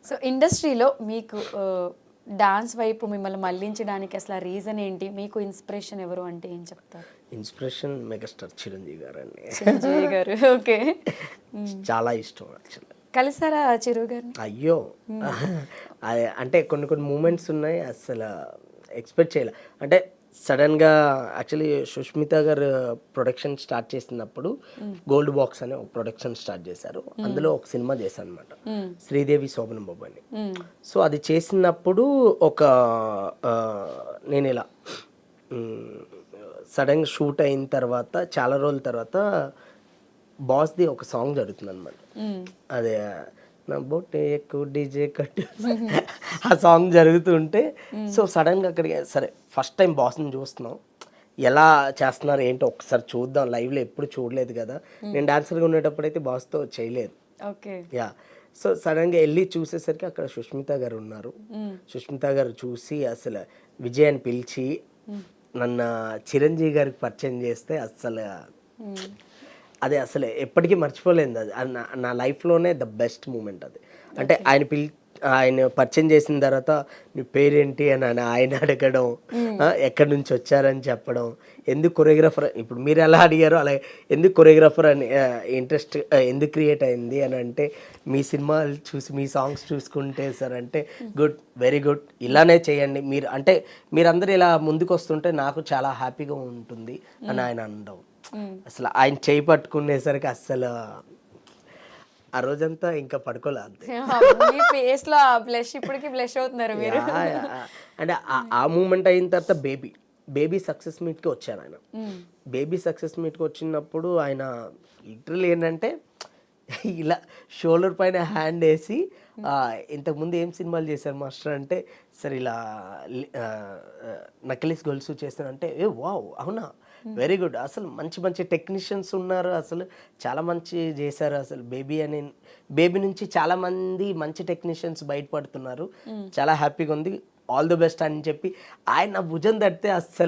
So ఇండస్ట్రీలో మీకు dance వైపు మిమ్మల్ని మళ్ళించడానికి అసలు రీజన్ ఏంటి? మీకు ఇన్స్పిరేషన్ ఎవరు అంటే ఏం చెప్తారు? ఇన్స్పిరేషన్ మెగాస్టార్ చిరంజీవి గారు అండి. చిరంజీవి గారు. ఓకే. చాలా ఇష్టం యాక్చువల్లీ. కలిసారా చిరు గారిని? అయ్యో, అంటే కొన్ని కొన్ని మూమెంట్స్ ఉన్నాయి అసలు ఎక్స్పెక్ట్ చేయలే. అంటే సడన్గా యాక్చువల్లీ సుష్మిత గారు ప్రొడక్షన్ స్టార్ట్ చేసినప్పుడు గోల్డ్ బాక్స్ అనే ఒక ప్రొడక్షన్ స్టార్ట్ చేశారు. అందులో ఒక సినిమా చేశాను అనమాట, శ్రీదేవి శోభన బాబు అని. సో అది చేసినప్పుడు ఒక నేను ఇలా సడన్గా షూట్ అయిన తర్వాత చాలా రోజుల తర్వాత బాస్ది ఒక సాంగ్ జరుగుతుంది అనమాట. అదే నా బొట్టే ఎక్కువ డీజే కట్టు ఆ సాంగ్ జరుగుతుంటే సో సడన్గా అక్కడికి సరే ఫస్ట్ టైం బాస్ని చూస్తున్నాం, ఎలా చేస్తున్నారు ఏంటో ఒకసారి చూద్దాం, లైవ్లో ఎప్పుడు చూడలేదు కదా. నేను డాన్సర్గా ఉండేటప్పుడు అయితే బాస్తో చేయలేదు. ఓకే. యా, సో సడన్గా వెళ్ళి చూసేసరికి అక్కడ సుష్మిత గారు ఉన్నారు. సుష్మిత గారు చూసి అసలు విజయ్ అని పిలిచి నన్ను చిరంజీవి గారికి పరిచయం చేస్తే అసలు అది అసలు ఎప్పటికీ మర్చిపోలేదు. అది నా లైఫ్లోనే ద బెస్ట్ మూమెంట్ అది. అంటే ఆయన పరిచయం చేసిన తర్వాత నీ పేరేంటి అని ఆయన అడగడం, ఎక్కడి నుంచి వచ్చారని చెప్పడం, ఎందుకు కొరియోగ్రాఫర్, ఇప్పుడు మీరు ఎలా అడిగారో అలా ఎందుకు కొరియోగ్రాఫర్ అని ఇంట్రెస్ట్ ఎందుకు క్రియేట్ అయింది అని అంటే, మీ సినిమాలు చూసి మీ సాంగ్స్ చూసుకుంటే సార్ అంటే గుడ్, వెరీ గుడ్, ఇలానే చేయండి మీరు, అంటే మీరందరూ ఇలా ముందుకు వస్తుంటే నాకు చాలా హ్యాపీగా ఉంటుంది అని ఆయన అనడం. అసలు ఆయన చేయి పట్టుకునేసరికి అస్సలు ఆ రోజంతా ఇంకా పడుకోలే అంతే. మీ ఫేస్ లో బ్లష్ ఇప్పటికి బ్లష్ అవుతున్నారు మీరు. అంటే ఆ మూమెంట్ అయిన తర్వాత బేబీ సక్సెస్ మీట్కి వచ్చారు ఆయన. బేబీ సక్సెస్ మీట్కి వచ్చినప్పుడు ఆయన లిటరల్ ఏంటంటే ఇలా షోల్డర్ పైన హ్యాండ్ వేసి ఇంతకుముందు ఏం సినిమాలు చేశారు మాస్టర్ అంటే, సరే ఇలా నకిలీస్ గొలుసు చేస్తానంటే ఏ వావ్ అవునా, వెరీ గుడ్, అసలు మంచి మంచి టెక్నీషియన్స్ ఉన్నారు, అసలు చాలా మంచి చేశారు, అసలు బేబీ నుంచి చాలా మంది మంచి టెక్నీషియన్స్ బయటపడుతున్నారు, చాలా హ్యాపీగా ఉంది, ఆల్ ది బెస్ట్ అని చెప్పి ఆయన భుజం తడితే అస్సలు